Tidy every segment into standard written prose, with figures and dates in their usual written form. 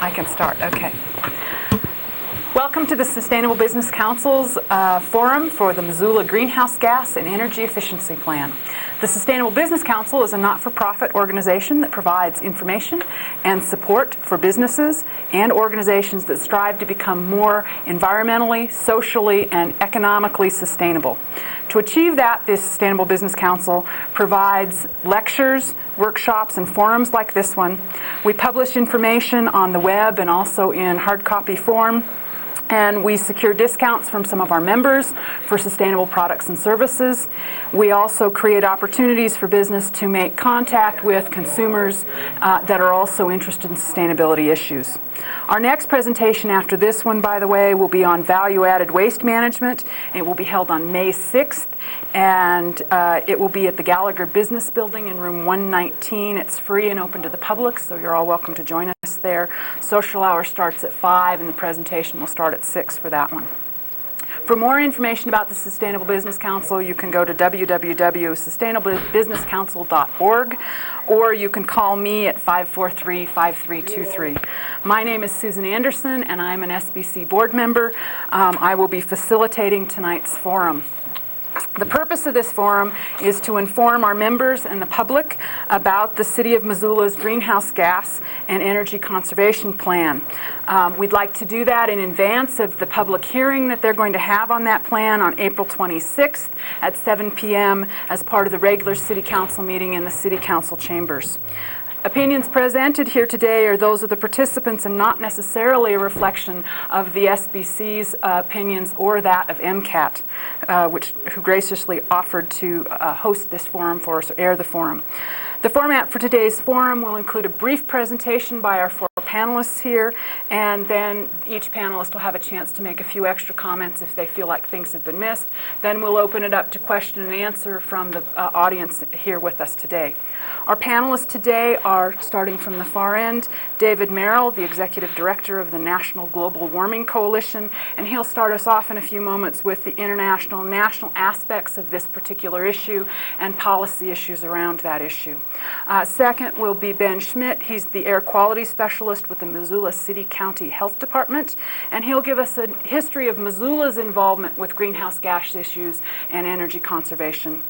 I can start. Okay. Welcome to the Sustainable Business Council's forum for the Missoula Greenhouse Gas and Energy Efficiency Plan. The Sustainable Business Council is a not-for-profit organization that provides information and support for businesses and organizations that strive to become more environmentally, socially, and economically sustainable. To achieve that, the Sustainable Business Council provides lectures, workshops, and forums like this one. We publish information on the web and also in hard copy form. And we secure discounts from some of our members for sustainable products and services. We also create opportunities for business to make contact with consumers that are also interested in sustainability issues. Our next presentation after this one, by the way, will be on value-added waste management. It will be held on May 6th, and it will be at the Gallagher Business Building in room 119. It's free and open to the public, so you're all welcome to join us there. Social hour starts at 5, and the presentation will start at 6 for that one. For more information about the Sustainable Business Council, you can go to www.sustainablebusinesscouncil.org, or you can call me at 543-5323. My name is Susan Anderson, and I'm an SBC board member. I will be facilitating tonight's forum. The purpose of this forum is to inform our members and the public about the City of Missoula's greenhouse gas and energy conservation plan. We'd like to do that in advance of the public hearing that they're going to have on that plan on April 26th at 7 p.m. as part of the regular City Council meeting in the City Council chambers. Opinions presented here today are those of the participants and not necessarily a reflection of the SBC's opinions or that of MCAT, who graciously offered to host this forum for us, or air the forum. The format for today's forum will include a brief presentation by our four panelists here, and then each panelist will have a chance to make a few extra comments if they feel like things have been missed. Then we'll open it up to question and answer from the audience here with us today. Our panelists today are, starting from the far end, David Merrill, the Executive Director of the National Global Warming Coalition, and he'll start us off in a few moments with the international and national aspects of this particular issue and policy issues around that issue. Second will be Ben Schmidt. He's the Air Quality Specialist with the Missoula City County Health Department, and he'll give us a history of Missoula's involvement with greenhouse gas issues and energy conservation.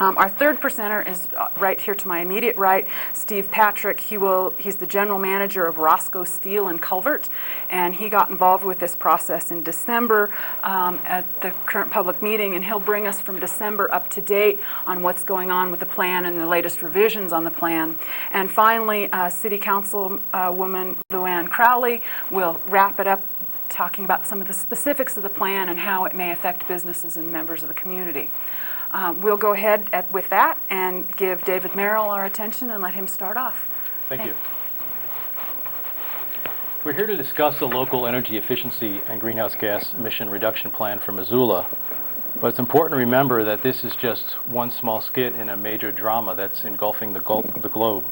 Our third presenter is right here to my immediate right, Steve Patrick. He's the general manager of Roscoe Steel and Culvert, and he got involved with this process in December at the current public meeting, and he'll bring us from December up to date on what's going on with the plan and the latest revisions on the plan. And finally, City Council woman Luann Crowley will wrap it up talking about some of the specifics of the plan and how it may affect businesses and members of the community. We'll go ahead with that and give David Merrill our attention and let him start off. Thank you. We're here to discuss the local energy efficiency and greenhouse gas emission reduction plan for Missoula, but it's important to remember that this is just one small skit in a major drama that's engulfing the globe.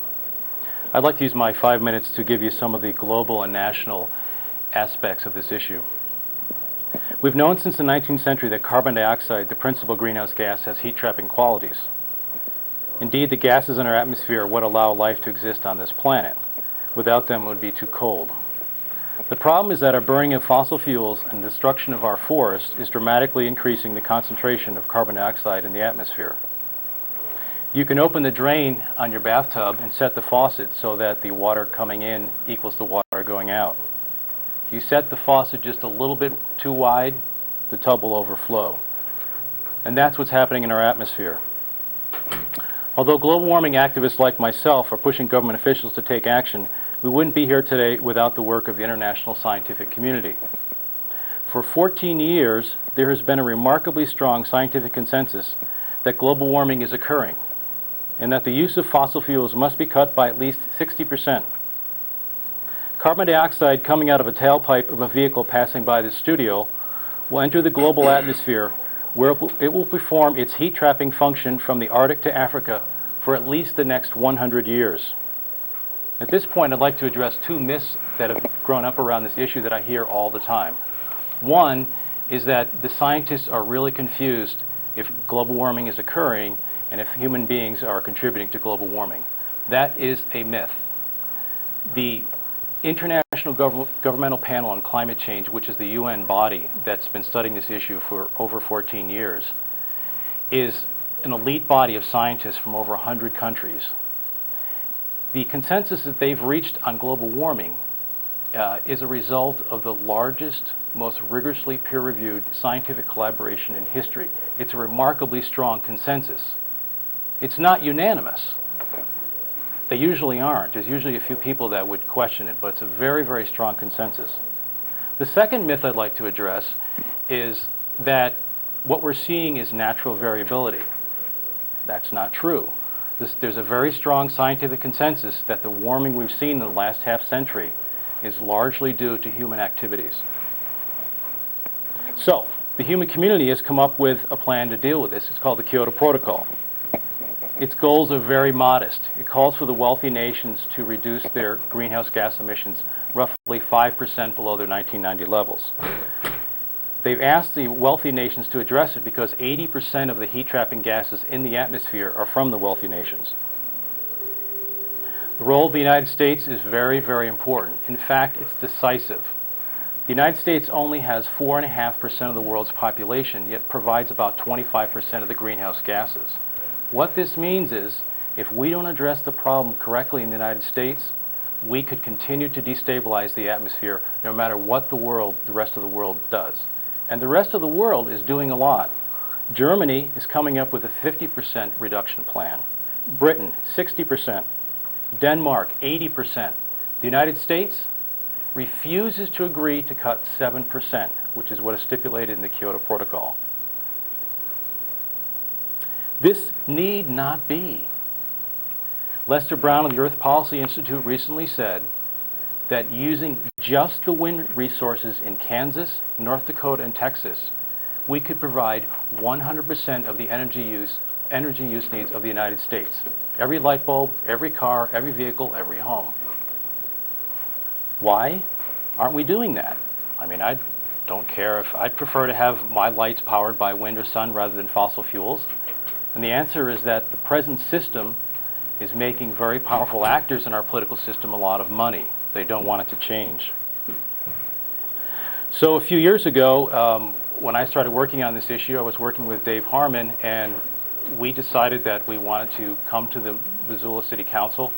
I'd like to use my 5 minutes to give you some of the global and national aspects of this issue. We've known since the 19th century that carbon dioxide, the principal greenhouse gas, has heat-trapping qualities. Indeed, the gases in our atmosphere are what allow life to exist on this planet. Without them, it would be too cold. The problem is that our burning of fossil fuels and destruction of our forests is dramatically increasing the concentration of carbon dioxide in the atmosphere. You can open the drain on your bathtub and set the faucet so that the water coming in equals the water going out. If you set the faucet just a little bit too wide, the tub will overflow. And that's what's happening in our atmosphere. Although global warming activists like myself are pushing government officials to take action, we wouldn't be here today without the work of the international scientific community. For 14 years, there has been a remarkably strong scientific consensus that global warming is occurring, and that the use of fossil fuels must be cut by at least 60%. Carbon dioxide coming out of a tailpipe of a vehicle passing by the studio will enter the global atmosphere, where it will perform its heat-trapping function from the Arctic to Africa for at least the next 100 years. At this point, I'd like to address two myths that have grown up around this issue that I hear all the time. One is that the scientists are really confused if global warming is occurring and if human beings are contributing to global warming. That is a myth. The International Governmental Panel on Climate Change, which is the UN body that's been studying this issue for over 14 years, is an elite body of scientists from over 100 countries. The consensus that they've reached on global warming is a result of the largest, most rigorously peer-reviewed scientific collaboration in history. It's a remarkably strong consensus. It's not unanimous. They usually aren't. There's usually a few people that would question it, but it's a very, very strong consensus. The second myth I'd like to address is that what we're seeing is natural variability. That's not true. There's a very strong scientific consensus that the warming we've seen in the last half century is largely due to human activities. So, the human community has come up with a plan to deal with this. It's called the Kyoto Protocol. Its goals are very modest. It calls for the wealthy nations to reduce their greenhouse gas emissions roughly 5% below their 1990 levels. They've asked the wealthy nations to address it because 80% of the heat-trapping gases in the atmosphere are from the wealthy nations. The role of the United States is very, very important. In fact, it's decisive. The United States only has 4.5% of the world's population, yet provides about 25% of the greenhouse gases. What this means is, if we don't address the problem correctly in the United States, we could continue to destabilize the atmosphere no matter what the rest of the world does. And the rest of the world is doing a lot. Germany is coming up with a 50% reduction plan. Britain, 60%. Denmark, 80%. The United States refuses to agree to cut 7%, which is what is stipulated in the Kyoto Protocol. This need not be. Lester Brown of the Earth Policy Institute recently said that using just the wind resources in Kansas, North Dakota, and Texas, we could provide 100% of the energy use needs of the United States. Every light bulb, every car, every vehicle, every home. Why aren't we doing that? I mean, I don't care if I'd prefer to have my lights powered by wind or sun rather than fossil fuels. And the answer is that the present system is making very powerful actors in our political system a lot of money. They don't want it to change. So a few years ago, when I started working on this issue, I was working with Dave Harmon, and we decided that we wanted to come to the Missoula City Council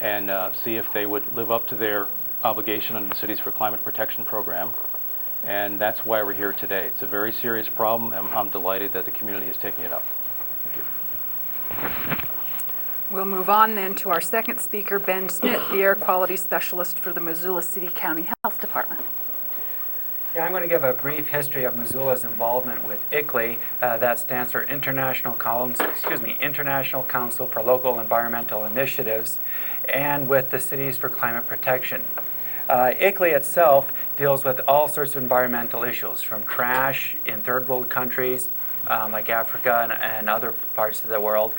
and see if they would live up to their obligation under the Cities for Climate Protection program. And that's why we're here today. It's a very serious problem, and I'm delighted that the community is taking it up. We'll move on then to our second speaker, Ben Smith, the Air Quality Specialist for the Missoula City County Health Department. Yeah, I'm going to give a brief history of Missoula's involvement with ICLEI. That stands for International Council for Local Environmental Initiatives, and with the Cities for Climate Protection. ICLEI itself deals with all sorts of environmental issues, from trash in third world countries, like Africa and other parts of the world,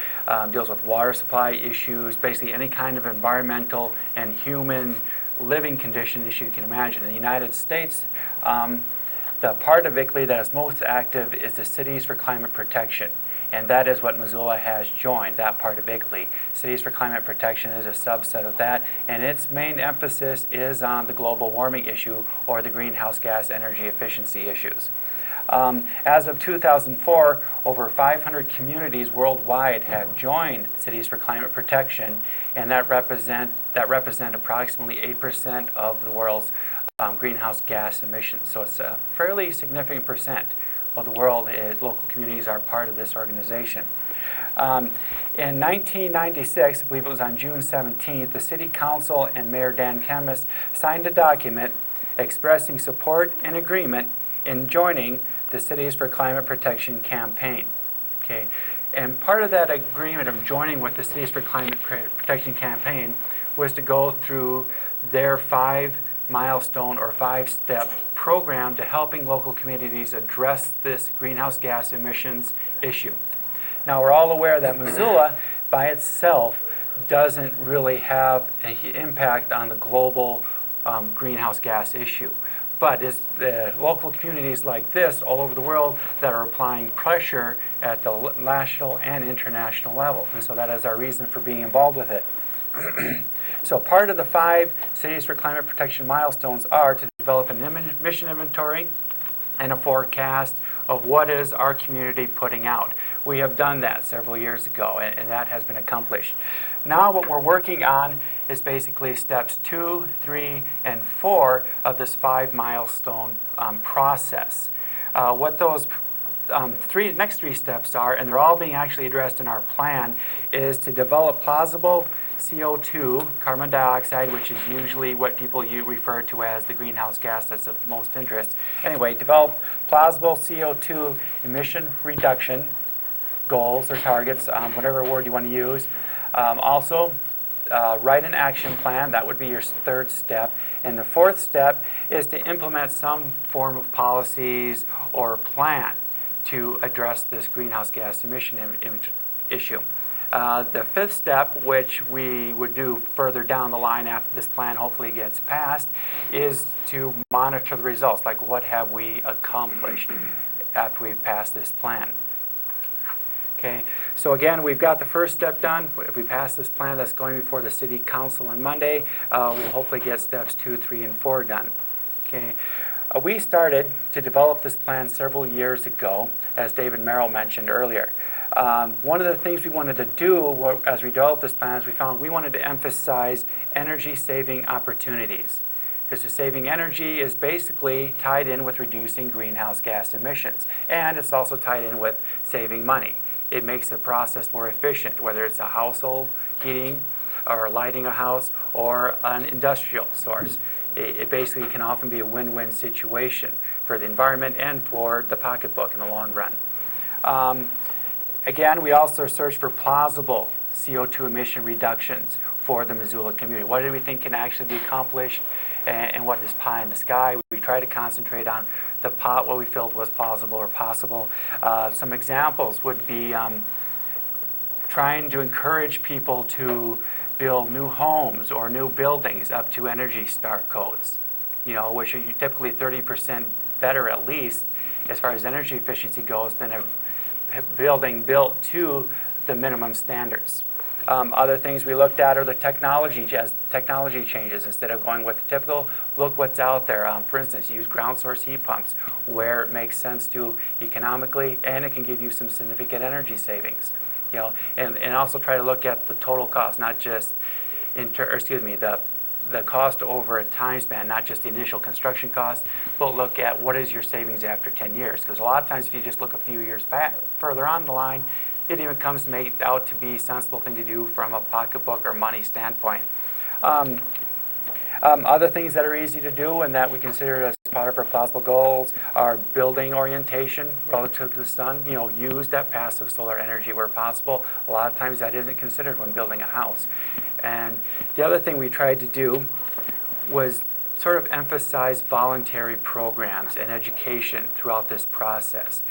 deals with water supply issues, basically any kind of environmental and human living condition issue you can imagine. In the United States, the part of ICLEI that is most active is the Cities for Climate Protection, and that is what Missoula has joined, that part of ICLEI. Cities for Climate Protection is a subset of that, and its main emphasis is on the global warming issue or the greenhouse gas energy efficiency issues. As of 2004, over 500 communities worldwide have joined Cities for Climate Protection, and that represent approximately 8% of the world's greenhouse gas emissions. So it's a fairly significant percent of the world. Local communities are part of this organization. In 1996, I believe it was on June 17th, the City Council and Mayor Dan Kemmis signed a document expressing support and agreement in joining the Cities for Climate Protection campaign. Okay, and part of that agreement of joining with the Cities for Climate Protection campaign was to go through their 5-milestone or 5-step program to helping local communities address this greenhouse gas emissions issue. Now, we're all aware that Missoula by itself doesn't really have an impact on the global greenhouse gas issue. But it's local communities like this all over the world that are applying pressure at the national and international level. And so that is our reason for being involved with it. So part of the 5 Cities for Climate Protection milestones are to develop an emission inventory and a forecast of what is our community putting out. We have done that several years ago, and that has been accomplished. Now what we're working on is basically steps 2, 3, and 4 of this 5 milestone process. What those next three steps are, and they're all being actually addressed in our plan, is to develop plausible CO2, carbon dioxide, which is usually what people refer to as the greenhouse gas that's of most interest. Anyway, develop plausible CO2 emission reduction goals or targets, whatever word you want to use. Also, write an action plan. That would be your 3rd step. And the 4th step is to implement some form of policies or plan to address this greenhouse gas emission issue. The 5th step, which we would do further down the line after this plan hopefully gets passed, is to monitor the results, like what have we accomplished after we've passed this plan. Okay, so again, we've got the 1st step done. If we pass this plan that's going before the City Council on Monday, we'll hopefully get steps 2, 3, and 4 done. Okay. We started to develop this plan several years ago, as David Merrill mentioned earlier. One of the things we wanted to do as we developed this plan is we found we wanted to emphasize energy-saving opportunities. Because the saving energy is basically tied in with reducing greenhouse gas emissions. And it's also tied in with saving money. It makes the process more efficient, whether it's a household heating or lighting a house or an industrial source. It basically can often be a win-win situation for the environment and for the pocketbook in the long run. Again, we also search for plausible CO2 emission reductions for the Missoula community. What do we think can actually be accomplished, and what is pie in the sky? We try to concentrate on the pot, what we felt was plausible or possible. Some examples would be trying to encourage people to build new homes or new buildings up to Energy Star codes, which are typically 30% better at least as far as energy efficiency goes than a building built to the minimum standards. Other things we looked at are the technology changes. Instead of going with the typical, look what's out there. For instance, use ground source heat pumps where it makes sense to economically, and it can give you some significant energy savings. And also try to look at the total cost, not just the cost over a time span, not just the initial construction cost, but look at what is your savings after 10 years. Because a lot of times if you just look a few years back, further on the line, it even comes to make out to be a sensible thing to do from a pocketbook or money standpoint. Other things that are easy to do and that we consider as part of our plausible goals are building orientation relative to the sun. Use that passive solar energy where possible. A lot of times that isn't considered when building a house. And the other thing we tried to do was sort of emphasize voluntary programs and education throughout this process.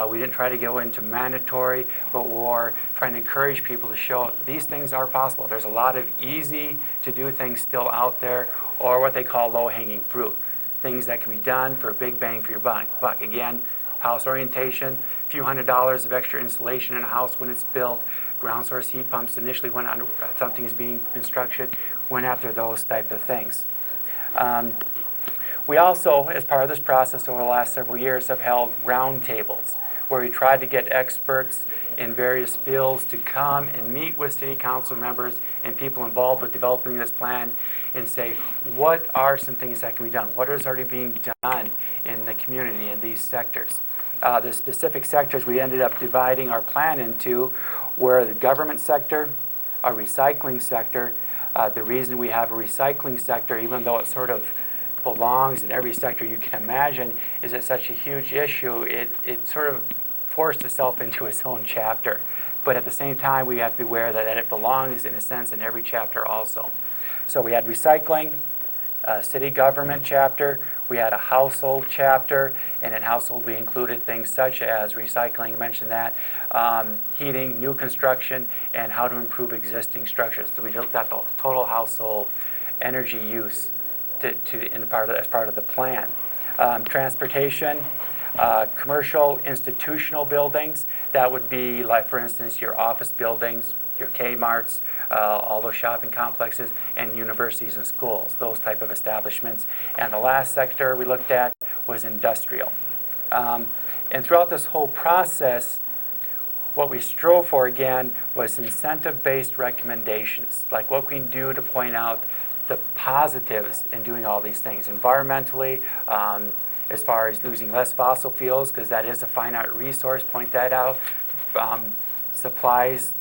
We didn't try to go into mandatory, but we're trying to encourage people to show these things are possible. There's a lot of easy to do things still out there, or what they call low-hanging fruit. Things that can be done for a big bang for your buck. Again, house orientation, a few $100s of extra insulation in a house when it's built, ground source heat pumps initially when something is being constructed, went after those type of things. We also, as part of this process over the last several years, have held roundtables where we tried to get experts in various fields to come and meet with city council members and people involved with developing this plan and say, what are some things that can be done? What is already being done in the community in these sectors? The specific sectors we ended up dividing our plan into were the government sector, a recycling sector. The reason we have a recycling sector, even though it sort of belongs in every sector you can imagine, is it's such a huge issue, it sort of forced itself into its own chapter. But at the same time, we have to be aware that it belongs, in a sense, in every chapter also. So we had recycling, a city government chapter, we had a household chapter, and in household we included things such as recycling, mentioned that, heating, new construction, and how to improve existing structures. So we looked at the total household energy use as part of the plan. Transportation, commercial institutional buildings, that would be like, for instance, your office buildings, your Kmarts, all those shopping complexes, and universities and schools, those type of establishments. And the last sector we looked at was industrial. And throughout this whole process, what we strove for, again, was incentive-based recommendations, like what we can do to point out the positives in doing all these things. Environmentally, as far as losing less fossil fuels, because that is a finite resource, point that out. Supplies,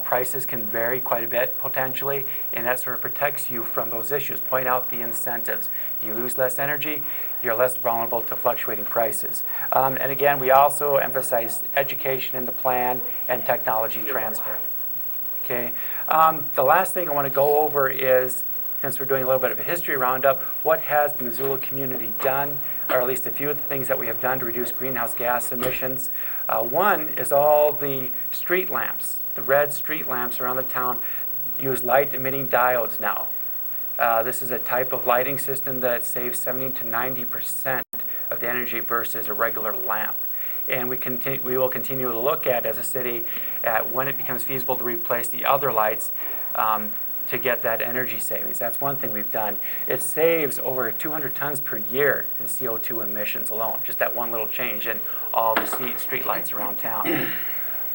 prices can vary quite a bit potentially, and that sort of protects you from those issues. Point out the incentives. You lose less energy, you're less vulnerable to fluctuating prices. And again, we also emphasize education in the plan and technology transfer. Okay. The last thing I want to go over is, since we're doing a little bit of a history roundup, what has the Missoula community done, or at least a few of the things that we have done to reduce greenhouse gas emissions. One is all the street lamps. The red street lamps around the town use light-emitting diodes now. This is a type of lighting system that saves 70 to 90% of the energy versus a regular lamp. And we will continue to look at, as a city, at when it becomes feasible to replace the other lights to get that energy savings. That's one thing we've done. It saves over 200 tons per year in CO2 emissions alone, just that one little change in all the street lights around town.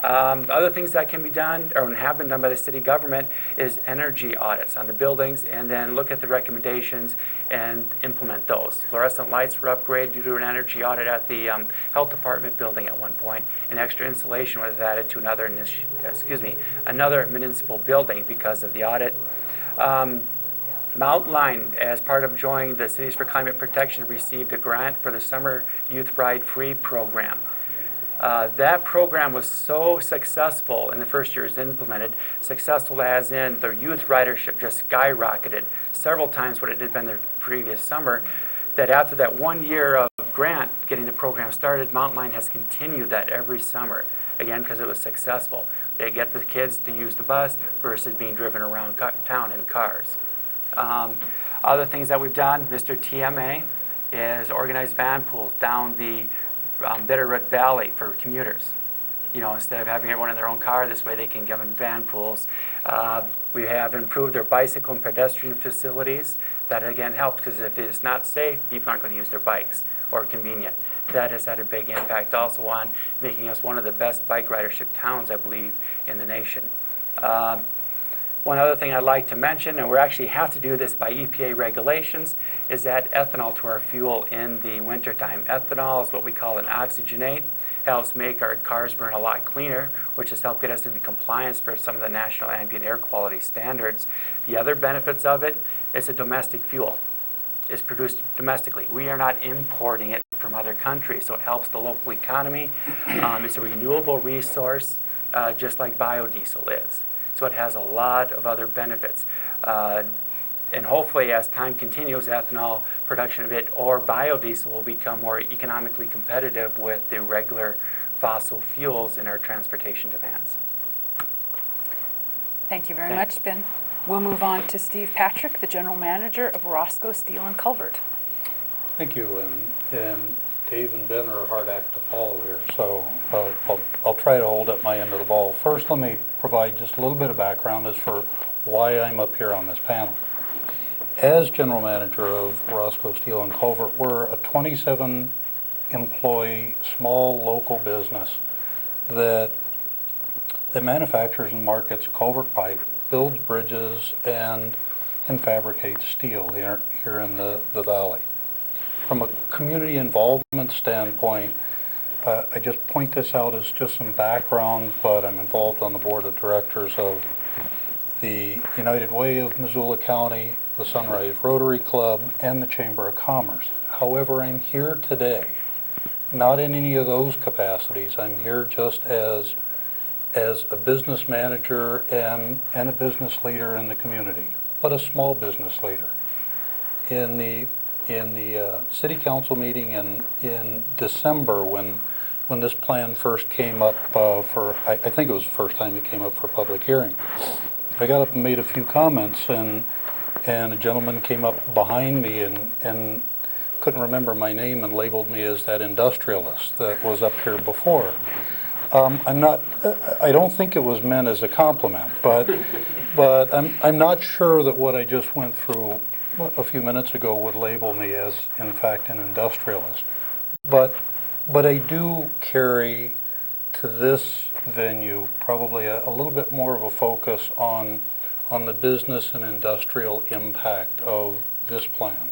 Other things that can be done, or have been done by the city government, is energy audits on the buildings, and then look at the recommendations and implement those. Fluorescent lights were upgraded due to an energy audit at the health department building at one point, and extra insulation was added to another municipal building because of the audit. Mountain Line, as part of joining the Cities for Climate Protection, received a grant for the Summer Youth Ride Free program. That program was so successful in the first year it was implemented, successful as in the youth ridership just skyrocketed several times what it had been the previous summer, that after that 1 year of grant getting the program started, Mountain Line has continued that every summer, again, because it was successful. They get the kids to use the bus versus being driven around town in cars. Other things that we've done, Mr. TMA is organized van pools down the Bitterroot Valley for commuters. You know, instead of having everyone in their own car, this way they can come in van pools. We have improved their bicycle and pedestrian facilities. That again helps, because if it's not safe, people aren't going to use their bikes or convenient. That has had a big impact also on making us one of the best bike ridership towns, I believe, in the nation. One other thing I'd like to mention, and we actually have to do this by EPA regulations, is add ethanol to our fuel in the wintertime. Ethanol is what we call an oxygenate. It helps make our cars burn a lot cleaner, which has helped get us into compliance for some of the national ambient air quality standards. The other benefits of it, it's a domestic fuel. It's produced domestically. We are not importing it from other countries, so it helps the local economy. It's a renewable resource, just like biodiesel is. So it has a lot of other benefits. And hopefully, as time continues, ethanol production of it or biodiesel will become more economically competitive with the regular fossil fuels in our transportation demands. Thank you very much, Ben. We'll move on to Steve Patrick, the General Manager of Roscoe Steel and Culvert. Thank you, and Dave and Ben are a hard act to follow here, so I'll try to hold up my end of the ball. First, let me provide just a little bit of background as for why I'm up here on this panel. As General Manager of Roscoe Steel and Culvert, we're a 27-employee, small local business that manufactures and markets culvert pipe, builds bridges, and fabricates steel here in the valley. From a community involvement standpoint, I just point this out as just some background, but I'm involved on the board of directors of the United Way of Missoula County, the Sunrise Rotary Club, and the Chamber of Commerce. However, I'm here today, not in any of those capacities. I'm here just as a business manager and a business leader in the community, but a small business leader. In the city council meeting in December, when this plan first came up I think it was the first time it came up for public hearing, I got up and made a few comments, and a gentleman came up behind me and couldn't remember my name and labeled me as that industrialist that was up here before. I'm not. I don't think it was meant as a compliment, but I'm not sure that what I just went through a few minutes ago would label me as, in fact, an industrialist. But I do carry to this venue probably a little bit more of a focus on the business and industrial impact of this plan,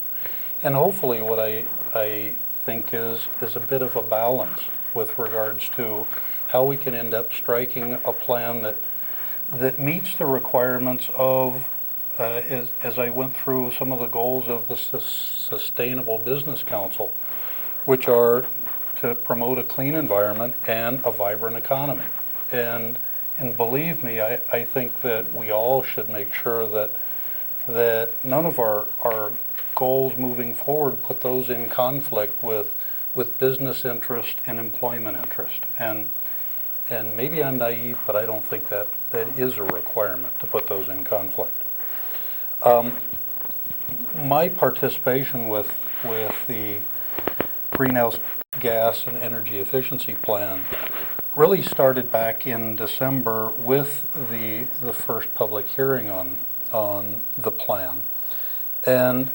and hopefully what I think is a bit of a balance with regards to how we can end up striking a plan that meets the requirements of, as I went through some of the goals of the Sustainable Business Council, which are to promote a clean environment and a vibrant economy. And believe me, I think that we all should make sure that none of our goals moving forward put those in conflict with business interest and employment interest. And maybe I'm naive, but I don't think that is a requirement to put those in conflict. My participation with the greenhouse gas and energy efficiency plan really started back in December with the first public hearing on the plan. And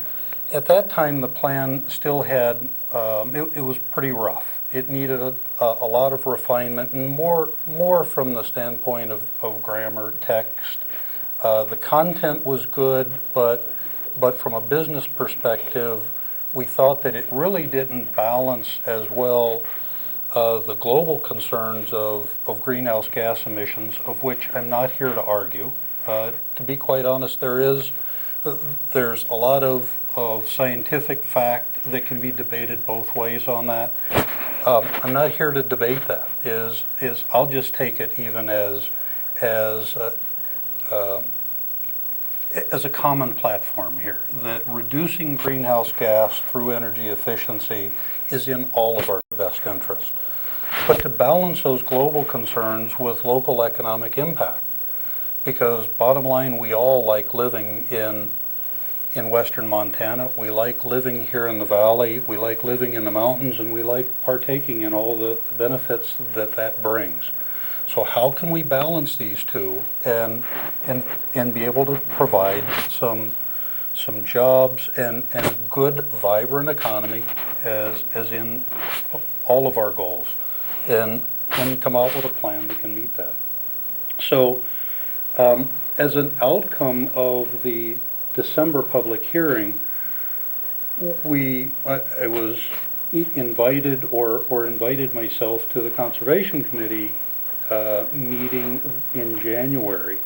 at that time, the plan still had, it was pretty rough. It needed a lot of refinement, and more from the standpoint of grammar, text. The content was good, but from a business perspective, we thought that it really didn't balance as well the global concerns of greenhouse gas emissions, of which I'm not here to argue. To be quite honest, there's a lot of scientific fact that can be debated both ways on that. I'm not here to debate that. I'll just take it even as a common platform here, that reducing greenhouse gas through energy efficiency is in all of our best interest. But to balance those global concerns with local economic impact, because bottom line, we all like living in western Montana. We like living here in the valley. We like living in the mountains, and we like partaking in all the benefits that brings. So how can we balance these two and be able to provide some jobs and a good, vibrant economy as in all of our goals, and come out with a plan that can meet that. So as an outcome of the December public hearing, I was invited or invited myself to the Conservation Committee meeting in January,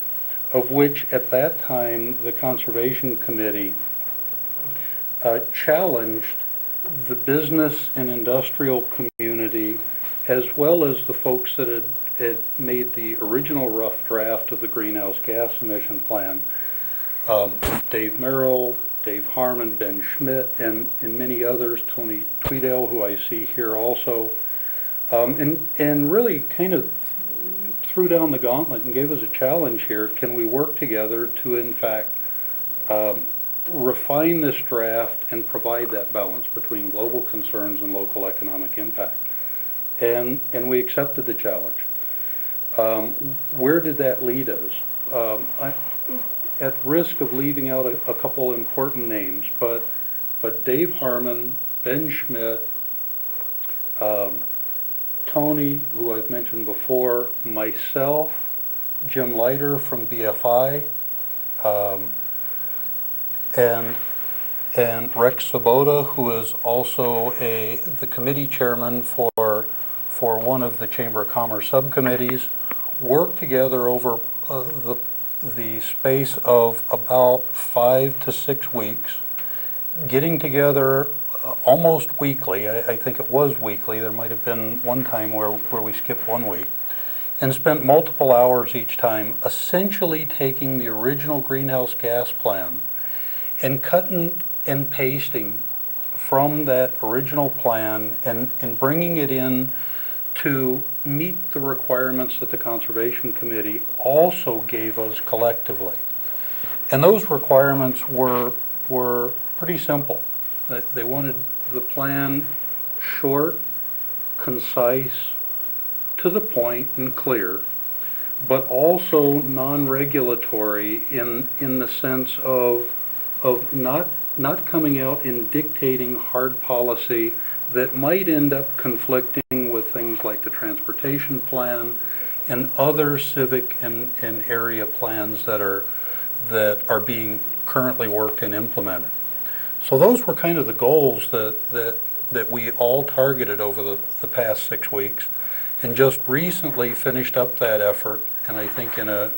of which at that time the Conservation Committee challenged the business and industrial community, as well as the folks that had made the original rough draft of the greenhouse gas emission plan. Dave Merrill, Dave Harmon, Ben Schmidt, and many others, Tony Tweedale, who I see here also, and really kind of threw down the gauntlet and gave us a challenge here. Can we work together to, in fact, refine this draft and provide that balance between global concerns and local economic impact? And we accepted the challenge. Where did that lead us? At risk of leaving out a couple important names, but Dave Harmon, Ben Schmidt, Tony, who I've mentioned before, myself, Jim Leiter from BFI, and Rex Sabota, who is also the committee chairman for one of the Chamber of Commerce subcommittees, worked together over the space of about 5 to 6 weeks, getting together almost weekly. I think it was weekly. There might have been one time where we skipped 1 week, and spent multiple hours each time essentially taking the original greenhouse gas plan and cutting and pasting from that original plan and bringing it in to meet the requirements that the Conservation Committee also gave us collectively. And those requirements were pretty simple. They wanted the plan short, concise, to the point and clear, but also non-regulatory in the sense of not coming out and dictating hard policy that might end up conflicting with things like the transportation plan and other civic and area plans that are being currently worked and implemented. So those were kind of the goals that we all targeted over the past 6 weeks, and just recently finished up that effort, and I think in a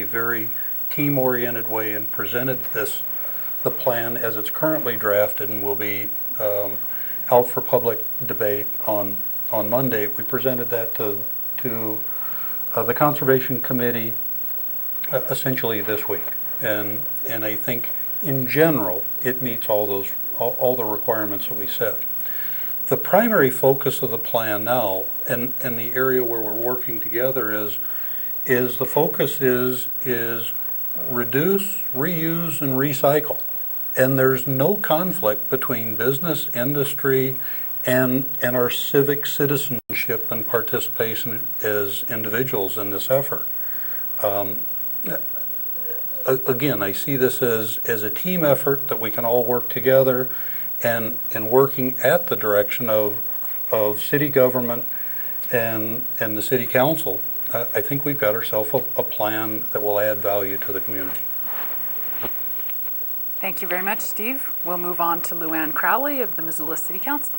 very team-oriented way, and presented the plan as it's currently drafted and will be out for public debate on Monday. We presented that to the Conservation Committee essentially this week, and I think in general it meets all the requirements that we set. The primary focus of the plan now, and the area where we're working together is the focus is reduce, reuse, and recycle. And there's no conflict between business, industry, and our civic citizenship and participation as individuals in this effort. Again, I see this as a team effort that we can all work together, and working at the direction of city government and the city council. I think we've got ourselves a plan that will add value to the community. Thank you very much, Steve. We'll move on to Luann Crowley of the Missoula City Council.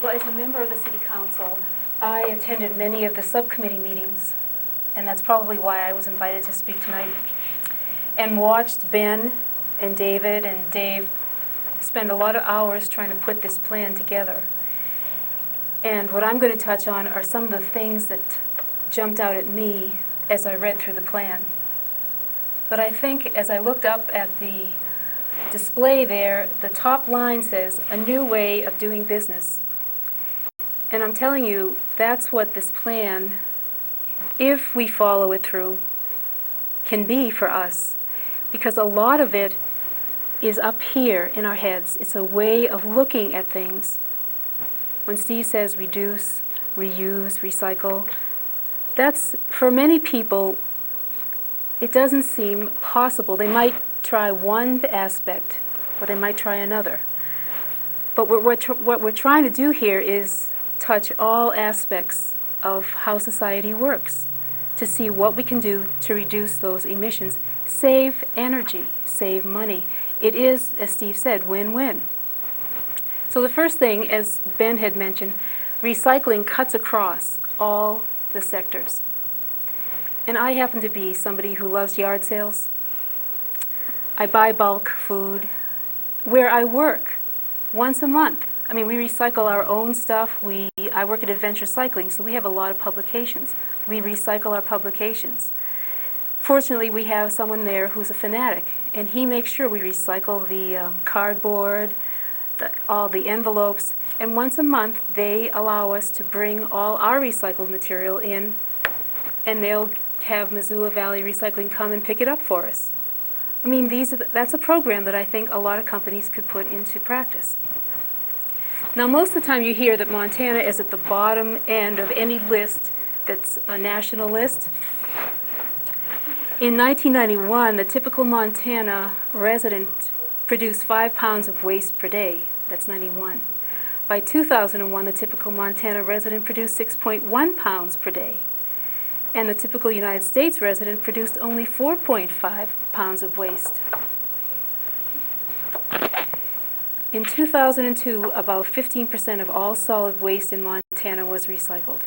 Well, as a member of the City Council, I attended many of the subcommittee meetings, and that's probably why I was invited to speak tonight, and watched Ben and David and Dave spend a lot of hours trying to put this plan together. And what I'm going to touch on are some of the things that jumped out at me as I read through the plan. But I think as I looked up at the display there, the top line says, "A new way of doing business." And I'm telling you, that's what this plan, if we follow it through, can be for us. Because a lot of it is up here in our heads. It's a way of looking at things. When Steve says reduce, reuse, recycle, that's, for many people, it doesn't seem possible. They might try one aspect, or they might try another. But what we're trying to do here is touch all aspects of how society works, to see what we can do to reduce those emissions, save energy, save money. It is, as Steve said, win-win. So the first thing, as Ben had mentioned, recycling cuts across all the sectors. And I happen to be somebody who loves yard sales. I buy bulk food where I work once a month. I mean, we recycle our own stuff. I work at Adventure Cycling, so we have a lot of publications. We recycle our publications. Fortunately, we have someone there who's a fanatic, and he makes sure we recycle the cardboard, all the envelopes, and once a month they allow us to bring all our recycled material in, and they'll have Missoula Valley Recycling come and pick it up for us. I mean, that's a program that I think a lot of companies could put into practice. Now, most of the time you hear that Montana is at the bottom end of any list that's a national list. In 1991, the typical Montana resident produced 5 pounds of waste per day. That's 91. By 2001, the typical Montana resident produced 6.1 pounds per day. And the typical United States resident produced only 4.5 pounds of waste. In 2002, about 15% of all solid waste in Montana was recycled.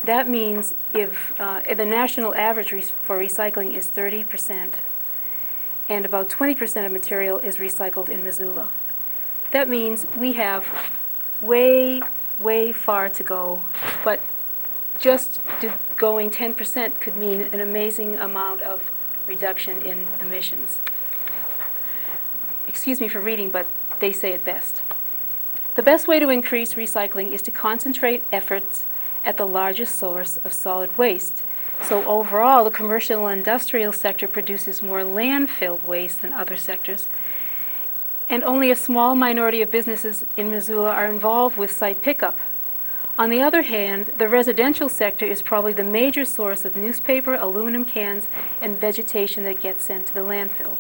That means if the national average for recycling is 30%, and about 20% of material is recycled in Missoula. That means we have way, way far to go, but just going 10% could mean an amazing amount of reduction in emissions. Excuse me for reading, but they say it best. The best way to increase recycling is to concentrate efforts at the largest source of solid waste. So overall, the commercial and industrial sector produces more landfill waste than other sectors. And only a small minority of businesses in Missoula are involved with site pickup. On the other hand, the residential sector is probably the major source of newspaper, aluminum cans, and vegetation that gets sent to the landfill.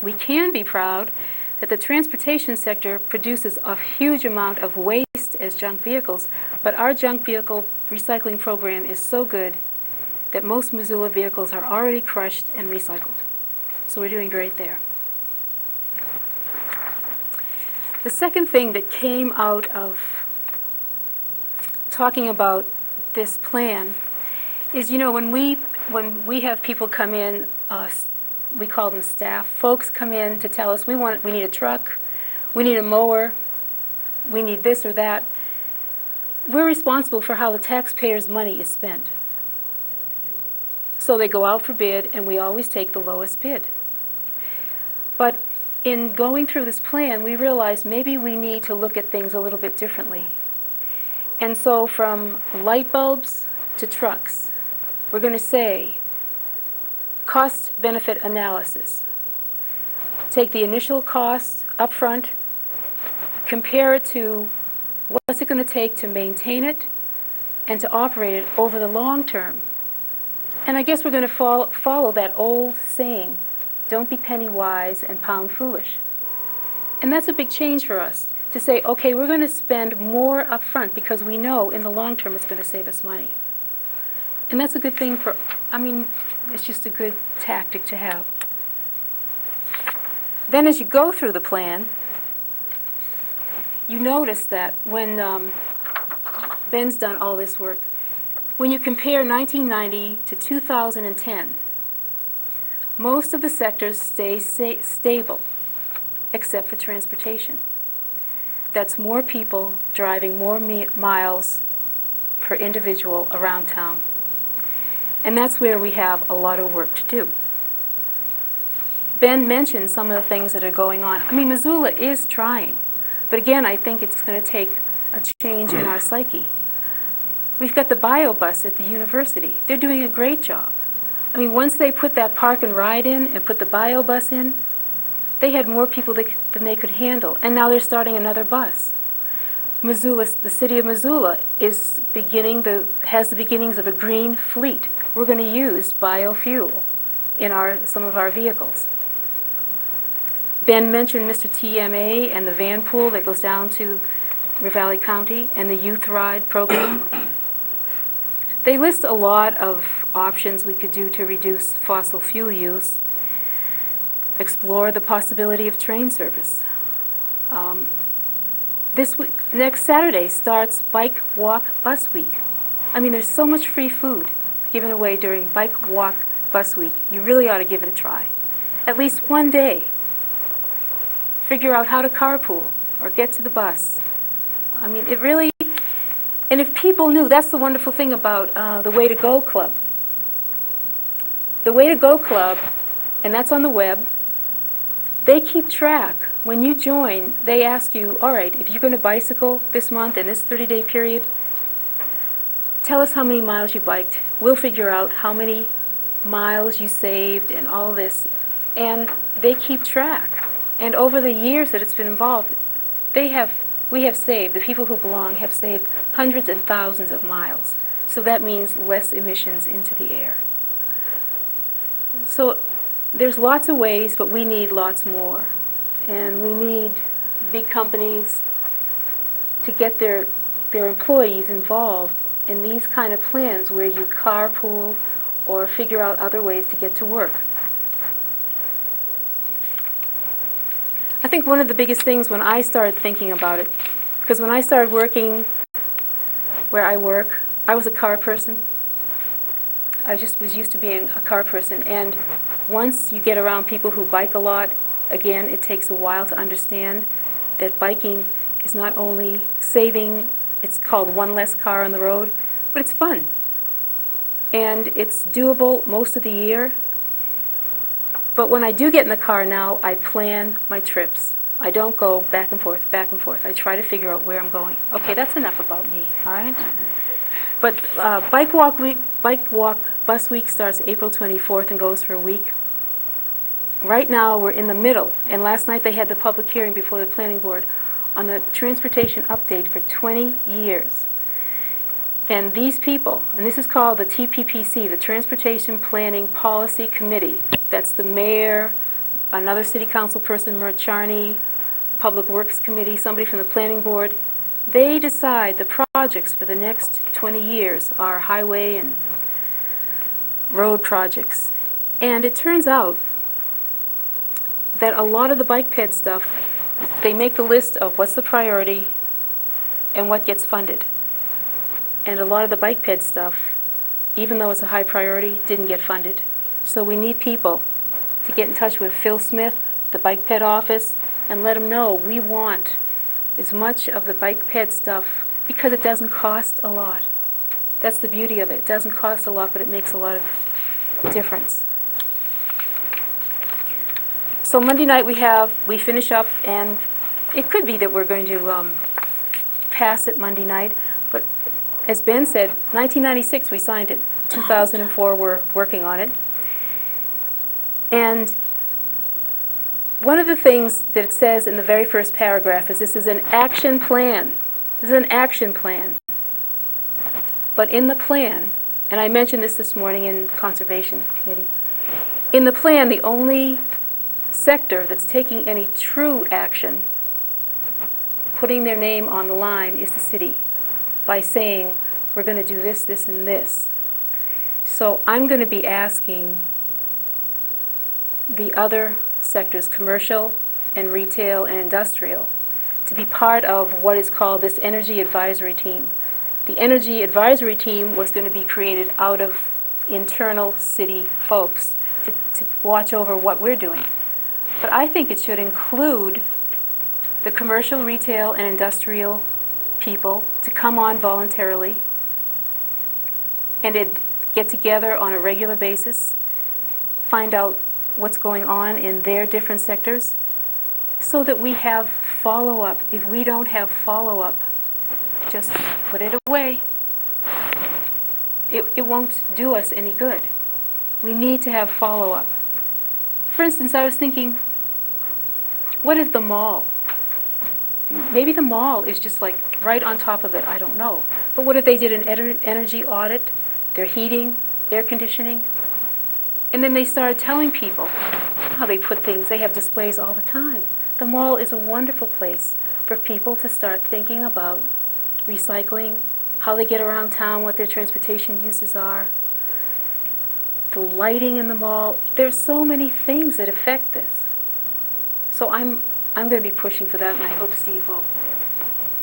We can be proud that the transportation sector produces a huge amount of waste as junk vehicles, but our junk vehicle recycling program is so good that most Missoula vehicles are already crushed and recycled. So we're doing great there. The second thing that came out of talking about this plan is, when we have people come in, we call them staff, folks come in to tell us we need a truck, we need a mower, we need this or that. We're responsible for how the taxpayers' money is spent. So they go out for bid, and we always take the lowest bid. But in going through this plan, we realized maybe we need to look at things a little bit differently. And so from light bulbs to trucks, we're going to say cost-benefit analysis. Take the initial cost up front, compare it to what's it going to take to maintain it and to operate it over the long term. And I guess we're going to follow that old saying, don't be penny wise and pound foolish. And that's a big change for us, to say, okay, we're going to spend more up front because we know in the long term it's going to save us money. And that's a good thing it's just a good tactic to have. Then as you go through the plan, you notice that when Ben's done all this work, when you compare 1990 to 2010, most of the sectors stay stable, except for transportation. That's more people driving more miles per individual around town. And that's where we have a lot of work to do. Ben mentioned some of the things that are going on. Missoula is trying, but again, I think it's going to take a change in our psyche. We've got the bio bus at the university. They're doing a great job. Once they put that park and ride in and put the bio bus in, they had more people than they could handle, and now they're starting another bus. Missoula, the city of Missoula, has the beginnings of a green fleet. We're going to use biofuel in some of our vehicles. Ben mentioned Mr. TMA and the van pool that goes down to Ravalli County and the Youth Ride program. They list a lot of options we could do to reduce fossil fuel use. Explore the possibility of train service. Next Saturday starts Bike Walk Bus Week. There's so much free food given away during Bike Walk Bus Week. You really ought to give it a try. At least one day. Figure out how to carpool or get to the bus. And if people knew, that's the wonderful thing about the Way to Go Club. The Way to Go Club, and that's on the web, they keep track. When you join, they ask you, all right, if you're going to bicycle this month in this 30-day period, tell us how many miles you biked. We'll figure out how many miles you saved and all this. And they keep track. And over the years that it's been involved, we have saved, the people who belong have saved hundreds and thousands of miles. So that means less emissions into the air. So there's lots of ways, but we need lots more. And we need big companies to get their employees involved in these kind of plans where you carpool or figure out other ways to get to work. I think one of the biggest things when I started thinking about it, because when I started working where I work, I was a car person. I just was used to being a car person. And once you get around people who bike a lot, again, it takes a while to understand that biking is not only saving, it's called one less car on the road, but it's fun. And it's doable most of the year. But when I do get in the car now, I plan my trips. I don't go back and forth, back and forth. I try to figure out where I'm going. Okay, that's enough about me, all right? But Bike Walk Bus Week starts April 24th and goes for a week. Right now, we're in the middle, and last night they had the public hearing before the planning board on the transportation update for 20 years. And these people, and this is called the TPPC, the Transportation Planning Policy Committee. That's the mayor, another city council person, Mert Charney, Public Works Committee, somebody from the planning board. They decide the projects for the next 20 years are highway and road projects. And it turns out that a lot of the bike ped stuff, they make the list of what's the priority and what gets funded. And a lot of the bike ped stuff, even though it's a high priority, didn't get funded. So we need people to get in touch with Phil Smith, the bike ped office, and let them know we want as much of the bike ped stuff because it doesn't cost a lot. That's the beauty of it. It doesn't cost a lot, but it makes a lot of difference. So Monday night we finish up, and it could be that we're going to pass it Monday night, but as Ben said, 1996 we signed it, 2004 we're working on it. And one of the things that it says in the very first paragraph is this is an action plan. This is an action plan. But in the plan, and I mentioned this morning in Conservation Committee, in the plan the only sector that's taking any true action, putting their name on the line, is the city, by saying we're going to do this, this, and this. So I'm going to be asking the other sectors, commercial and retail and industrial, to be part of what is called this Energy Advisory Team. The Energy Advisory Team was going to be created out of internal city folks to watch over what we're doing. But I think it should include the commercial, retail, and industrial people to come on voluntarily and get together on a regular basis, find out what's going on in their different sectors, so that we have follow-up. If we don't have follow-up, just put it away. It won't do us any good. We need to have follow-up. For instance, I was thinking, what if the mall? Maybe the mall is just like right on top of it, I don't know. But what if they did an energy audit, their heating, air conditioning, and then they started telling people how they put things. They have displays all the time. The mall is a wonderful place for people to start thinking about recycling, how they get around town, what their transportation uses are, the lighting in the mall. There's so many things that affect this. So I'm going to be pushing for that, and I hope Steve will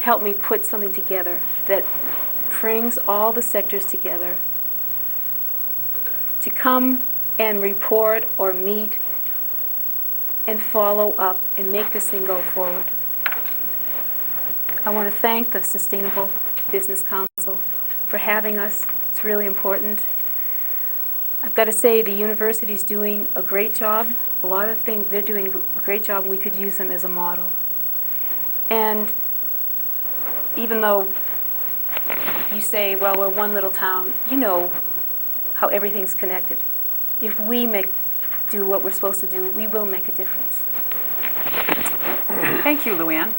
help me put something together that brings all the sectors together to come and report or meet and follow up and make this thing go forward. I want to thank the Sustainable Business Council for having us. It's really important. I've got to say the university's doing a great job. A lot of things, they're doing a great job, and we could use them as a model. And even though you say, well, we're one little town, you know how everything's connected. If we do what we're supposed to do, we will make a difference. Thank you, Luann.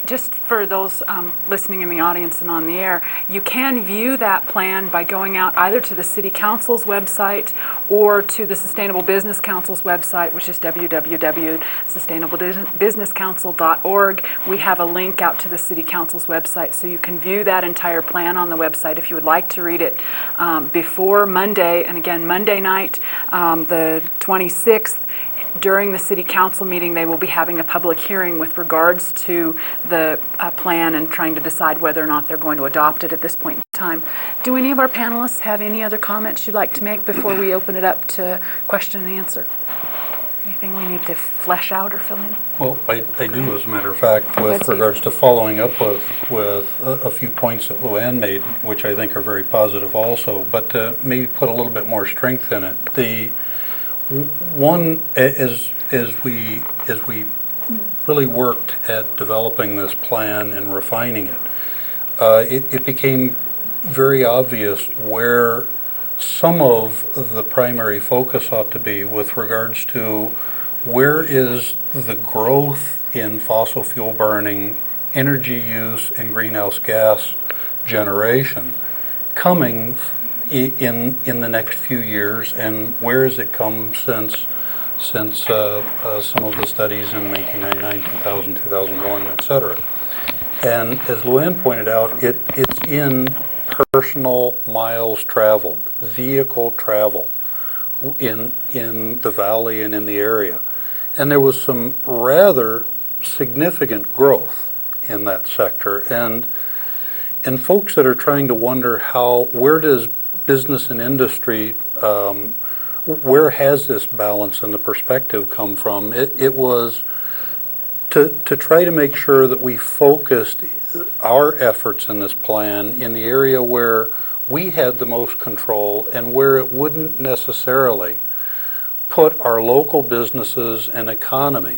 Just for those listening in the audience and on the air, you can view that plan by going out either to the City Council's website or to the Sustainable Business Council's website, which is www.sustainablebusinesscouncil.org. We have a link out to the City Council's website, so you can view that entire plan on the website if you would like to read it before Monday. And again, Monday night, the 26th, during the City Council meeting, they will be having a public hearing with regards to the plan and trying to decide whether or not they're going to adopt it at this point in time. Do any of our panelists have any other comments you'd like to make before we open it up to question and answer? Anything we need to flesh out or fill in? Well, I do, as a matter of fact, with regards to following up with a few points that Luann made, which I think are very positive also, but maybe put a little bit more strength in it. The one, as we really worked at developing this plan and refining it, it became very obvious where some of the primary focus ought to be with regards to where is the growth in fossil fuel burning energy use and greenhouse gas generation coming in the next few years, and where has it come since some of the studies in 1999, 2000, 2001, et cetera. And as Luann pointed out, it's in personal miles traveled, vehicle travel in the valley and in the area. And there was some rather significant growth in that sector. And folks that are trying to wonder where does business and industry, where has this balance and the perspective come from? It was to try to make sure that we focused our efforts in this plan in the area where we had the most control and where it wouldn't necessarily put our local businesses and economy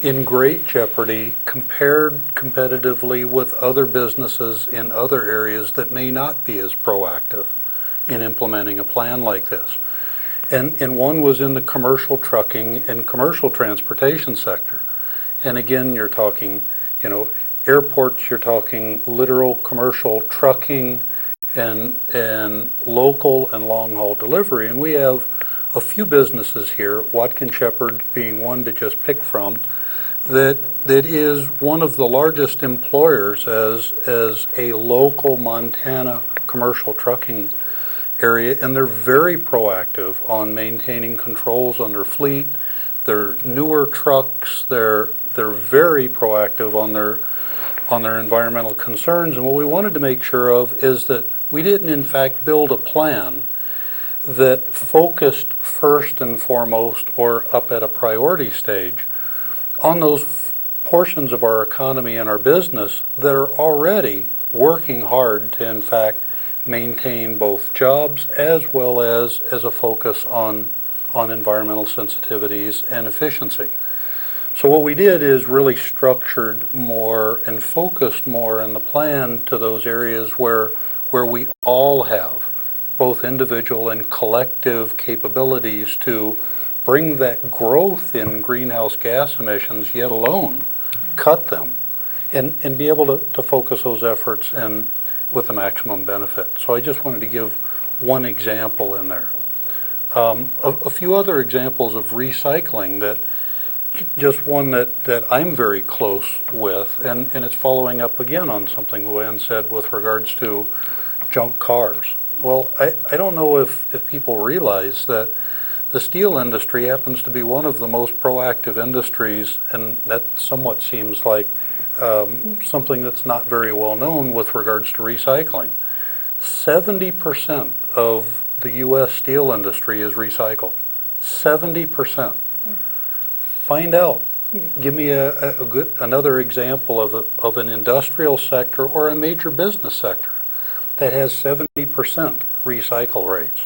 in great jeopardy compared competitively with other businesses in other areas that may not be as proactive in implementing a plan like this. And one was in the commercial trucking and commercial transportation sector. And again, you're talking, airports, you're talking literal commercial trucking and local and long-haul delivery. And we have a few businesses here, Watkin Shepherd being one to just pick from, that is one of the largest employers as a local Montana commercial trucking area, and they're very proactive on maintaining controls on their fleet. They're newer trucks. They're very proactive on their environmental concerns. And what we wanted to make sure of is that we didn't, in fact, build a plan that focused first and foremost or up at a priority stage on those portions of our economy and our business that are already working hard to, in fact, maintain both jobs as well as a focus on environmental sensitivities and efficiency. So what we did is really structured more and focused more in the plan to those areas where we all have both individual and collective capabilities to bring that growth in greenhouse gas emissions, yet alone cut them, and be able to focus those efforts and with the maximum benefit. So I just wanted to give one example in there. A few other examples of recycling that just one that I'm very close with, and it's following up again on something Luann said with regards to junk cars. Well, I don't know if people realize that the steel industry happens to be one of the most proactive industries, and that somewhat seems like something that's not very well known with regards to recycling. 70% of the U.S. steel industry is recycled. 70%. Find out. Give me another example of an industrial sector or a major business sector that has 70% recycle rates.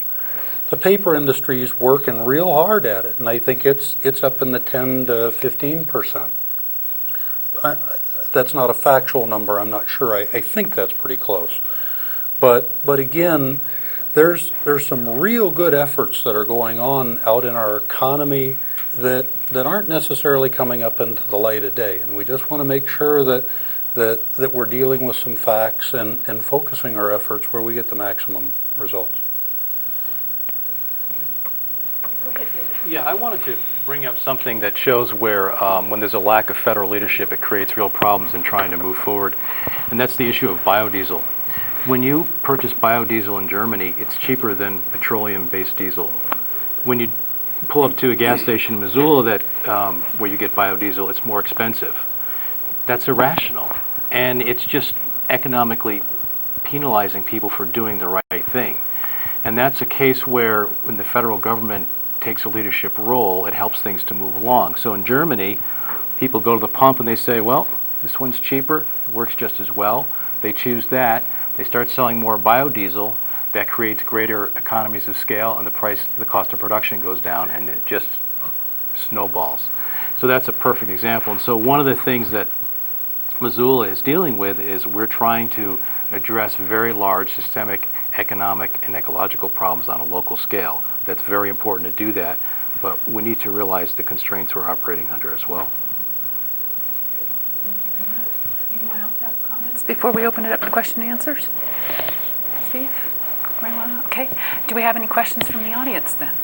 The paper industry is working real hard at it, and I think it's up in the 10 to 15%. That's not a factual number. I'm not sure. I think that's pretty close. But again, there's some real good efforts that are going on out in our economy that aren't necessarily coming up into the light of day, and we just want to make sure that we're dealing with some facts and focusing our efforts where we get the maximum results. Yeah, I wanted to bring up something that shows where when there's a lack of federal leadership, it creates real problems in trying to move forward, and that's the issue of biodiesel. When you purchase biodiesel in Germany, it's cheaper than petroleum-based diesel. When you pull up to a gas station in Missoula where you get biodiesel, it's more expensive. That's irrational, and it's just economically penalizing people for doing the right thing. And that's a case where when the federal government takes a leadership role, it helps things to move along. So in Germany, people go to the pump and they say, well, this one's cheaper, it works just as well. They choose that. They start selling more biodiesel. That creates greater economies of scale, and the cost of production goes down, and it just snowballs. So that's a perfect example. And so one of the things that Missoula is dealing with is we're trying to address very large systemic economic and ecological problems on a local scale. That's very important to do that, but we need to realize the constraints we're operating under as well. Anyone else have comments before we open it up to question and answers? Steve? Okay. Do we have any questions from the audience then?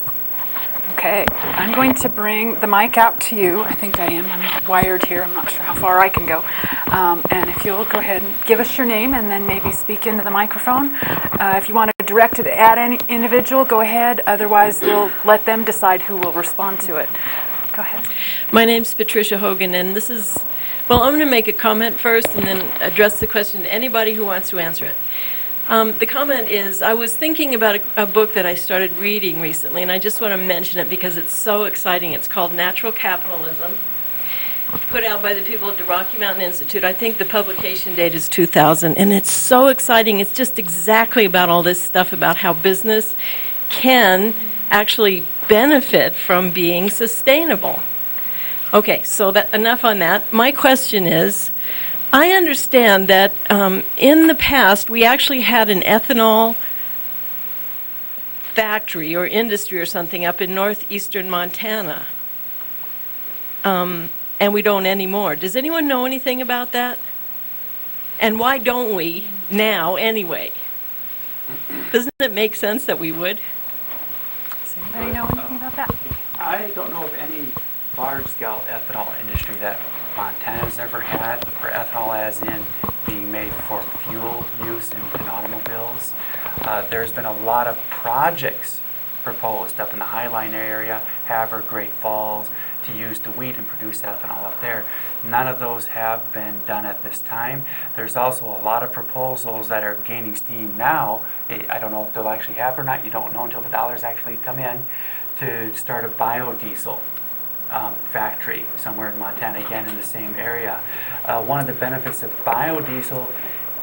Okay. I'm going to bring the mic out to you. I think I am. I'm wired here. I'm not sure how far I can go. And if you'll go ahead and give us your name and then maybe speak into the microphone. If you want to direct it at any individual, go ahead. Otherwise, we'll let them decide who will respond to it. Go ahead. My name's Patricia Hogan, and this is, well, I'm going to make a comment first and then address the question to anybody who wants to answer it. The comment is, I was thinking about a book that I started reading recently, and I just want to mention it because it's so exciting. It's called Natural Capitalism, put out by the people at the Rocky Mountain Institute. I think the publication date is 2000, and it's so exciting. It's just exactly about all this stuff about how business can actually benefit from being sustainable. Okay, so enough on that. My question is, I understand that in the past we actually had an ethanol factory or industry or something up in northeastern Montana, and we don't anymore. Does anyone know anything about that? And why don't we now anyway? Doesn't it make sense that we would? Does anybody know anything about that? I don't know of any large-scale ethanol industry that Montana's ever had for ethanol, as in being made for fuel use in automobiles. There's been a lot of projects proposed up in the Highline area, Havre, Great Falls, to use the wheat and produce ethanol up there. None of those have been done at this time. There's also a lot of proposals that are gaining steam now. I don't know if they'll actually happen or not. You don't know until the dollars actually come in, to start a biodiesel factory somewhere in Montana, again in the same area. One of the benefits of biodiesel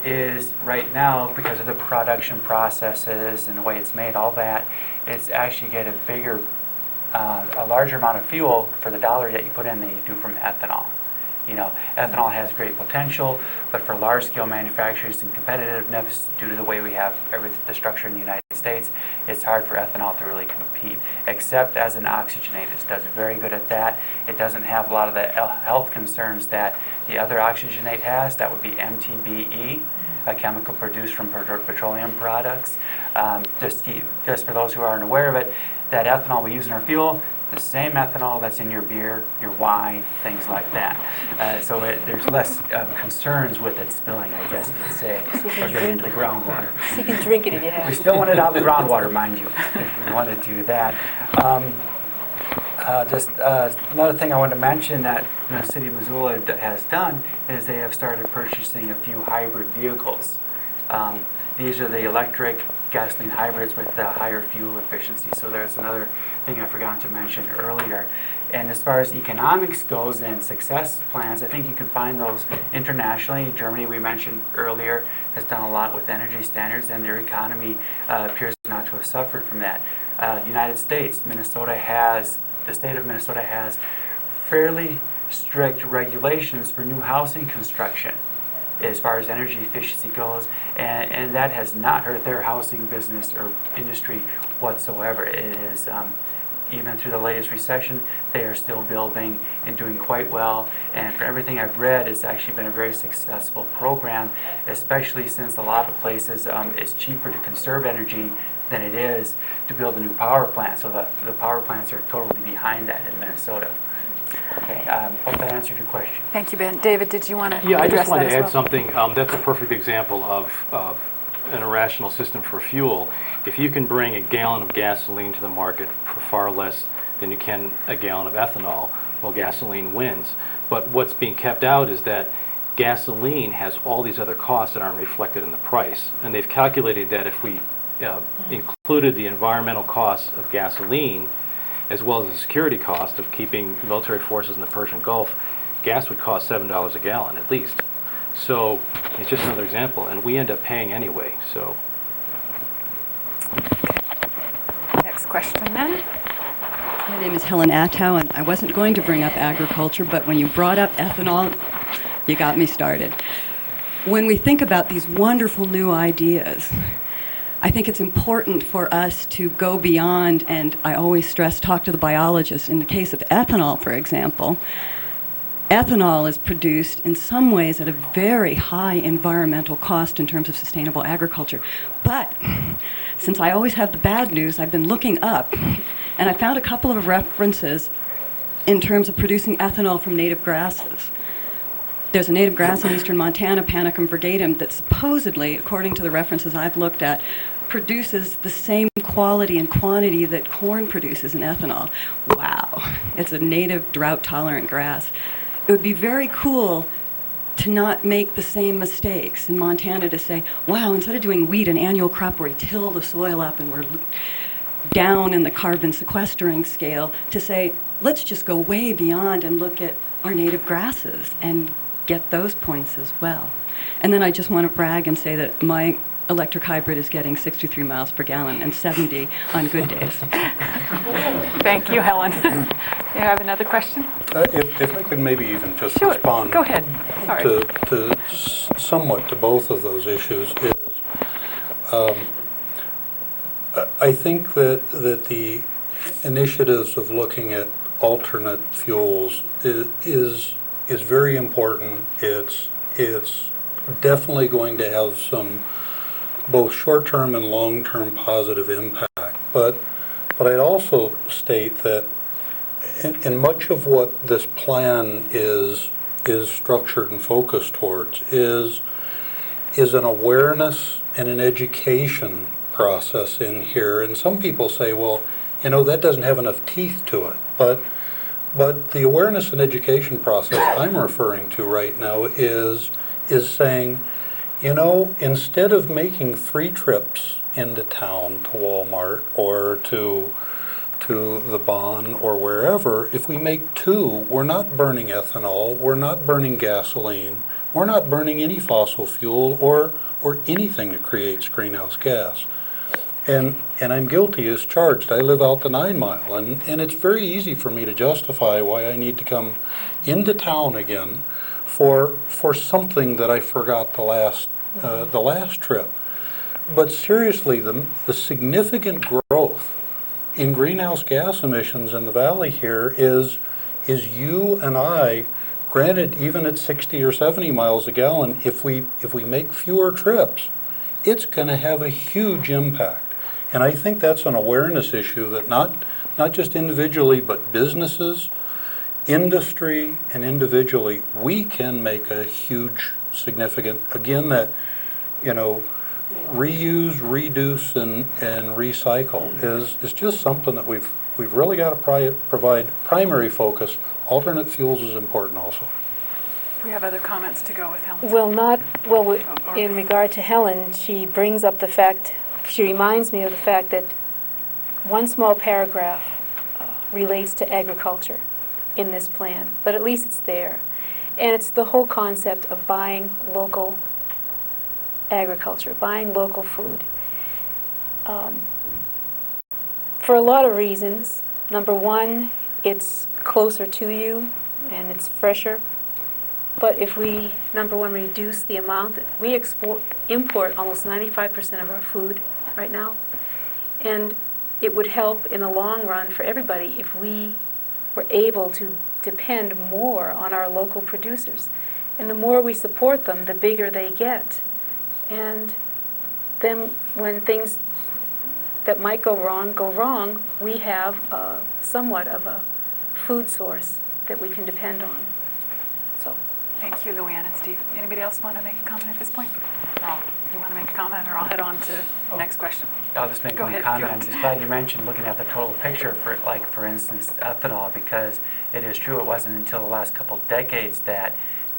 is right now, because of the production processes and the way it's made, all that, it's actually get a larger amount of fuel for the dollar that you put in than you do from ethanol. You know, ethanol has great potential, but for large-scale manufacturers and competitiveness, due to the way we have the structure in the United States, it's hard for ethanol to really compete, except as an oxygenate. It does very good at that. It doesn't have a lot of the health concerns that the other oxygenate has. That would be MTBE, a chemical produced from petroleum products. Just for those who aren't aware of it, that ethanol we use in our fuel, the same ethanol that's in your beer, your wine, things like that. So there's less concerns with it spilling, I guess you could say, or getting into the groundwater. So you can drink it if you have. We still want it out of the groundwater, mind you. We want to do that. Just another thing I want to mention that the city of Missoula has done is they have started purchasing a few hybrid vehicles. These are the electric gasoline hybrids with the higher fuel efficiency. So there's another thing I forgot to mention earlier. And as far as economics goes and success plans, I think you can find those internationally. Germany, we mentioned earlier, has done a lot with energy standards, and their economy appears not to have suffered from that. United States, the state of Minnesota has fairly strict regulations for new housing construction as far as energy efficiency goes, and that has not hurt their housing business or industry whatsoever. It is, even through the latest recession, they are still building and doing quite well, and for everything I've read, it's actually been a very successful program, especially since a lot of places it's cheaper to conserve energy than it is to build a new power plant, so the power plants are totally behind that in Minnesota. Okay, hope that answered your question. Thank you, Ben. David, did you want to Yeah, I address just want that to as add well? something. That's a perfect example of an irrational system for fuel. If you can bring a gallon of gasoline to the market for far less than you can a gallon of ethanol, well, gasoline wins. But what's being kept out is that gasoline has all these other costs that aren't reflected in the price. And they've calculated that if we included the environmental costs of gasoline, as well as the security cost of keeping military forces in the Persian Gulf, gas would cost $7 a gallon at least. So it's just another example, and we end up paying anyway. So. Next question then. My name is Helen Attow, and I wasn't going to bring up agriculture, but when you brought up ethanol, you got me started. When we think about these wonderful new ideas, I think it's important for us to go beyond, and I always stress, talk to the biologists. In the case of ethanol, for example, ethanol is produced in some ways at a very high environmental cost in terms of sustainable agriculture. But since I always have the bad news, I've been looking up, and I found a couple of references in terms of producing ethanol from native grasses. There's a native grass in eastern Montana, Panicum virgatum, that supposedly, according to the references I've looked at, produces the same quality and quantity that corn produces in ethanol. Wow, it's a native drought-tolerant grass. It would be very cool to not make the same mistakes in Montana, to say, wow, instead of doing wheat, an annual crop where we till the soil up and we're down in the carbon sequestering scale, to say, let's just go way beyond and look at our native grasses and get those points as well. And then I just want to brag and say that my electric hybrid is getting 63 miles per gallon and 70 on good days. Thank you, Helen. You have another question? If I could maybe even just Sure. respond Go ahead. Sorry. to somewhat to both of those issues is I think that the initiatives of looking at alternate fuels is very important. It's definitely going to have some both short-term and long-term positive impact. But I'd also state that in much of what this plan is structured and focused towards is an awareness and an education process in here. And some people say, well, that doesn't have enough teeth to it. But the awareness and education process I'm referring to right now is saying, instead of making 3 trips into town to Walmart or to the Bon or wherever, if we make 2, we're not burning ethanol, we're not burning gasoline, we're not burning any fossil fuel or anything that creates greenhouse gas. And I'm guilty as charged. I live out the 9 Mile, and it's very easy for me to justify why I need to come into town again for something that I forgot the last trip. But seriously, the significant growth in greenhouse gas emissions in the valley here is you and I, granted even at 60 or 70 miles a gallon, if we make fewer trips, it's going to have a huge impact. And I think that's an awareness issue that not just individually, but businesses, industry, and individually, we can make a huge, significant, again, that, reuse, reduce, and recycle is just something that we've really got to provide primary focus. Alternate fuels is important also. We have other comments to go with Helen. In regard to Helen, she brings up the fact, she reminds me of the fact that one small paragraph relates to agriculture in this plan, but at least it's there. And it's the whole concept of buying local agriculture, buying local food. For a lot of reasons. Number one, it's closer to you and it's fresher. But if we, number one, reduce the amount that we import almost 95% of our food right now, and it would help in the long run for everybody if we were able to depend more on our local producers. And the more we support them, the bigger they get. And then when things that might go wrong, we have somewhat of a food source that we can depend on. So. Thank you, Luann and Steve. Anybody else want to make a comment at this point? You want to make a comment, or I'll head on to the next question? I'll just make one comment. I'm just glad you mentioned looking at the total picture for instance, ethanol, because it is true it wasn't until the last couple decades that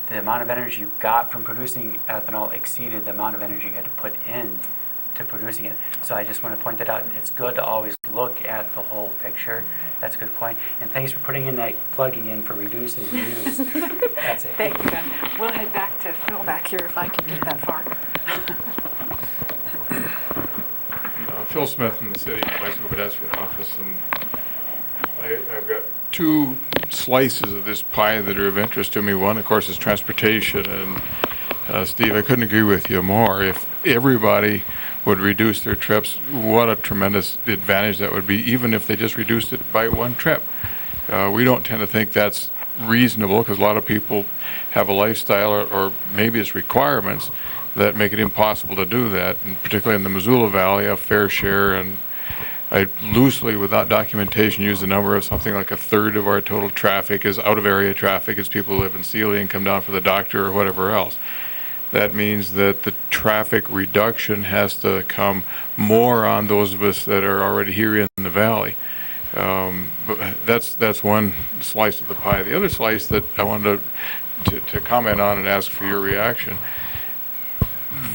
the amount of energy you got from producing ethanol exceeded the amount of energy you had to put in to producing it. So I just want to point that out. It's good to always look at the whole picture. That's a good point. And thanks for putting in that plugging in for reducing the use. That's it. Thank you, Ben. We'll head back to Phil back here if I can get that far. Phil Smith from the City Bicycle Pedestrian Office, and I've got 2 slices of this pie that are of interest to me. One, of course, is transportation, and Steve, I couldn't agree with you more. If everybody would reduce their trips, what a tremendous advantage that would be, even if they just reduced it by 1 trip. We don't tend to think that's reasonable because a lot of people have a lifestyle or maybe it's requirements that make it impossible to do that, and particularly in the Missoula Valley, a fair share, and I loosely, without documentation, use the number of something like a third of our total traffic is out-of-area traffic. It's people who live in Sealy and come down for the doctor or whatever else. That means that the traffic reduction has to come more on those of us that are already here in the valley. But that's one slice of the pie. The other slice that I wanted to comment on and ask for your reaction,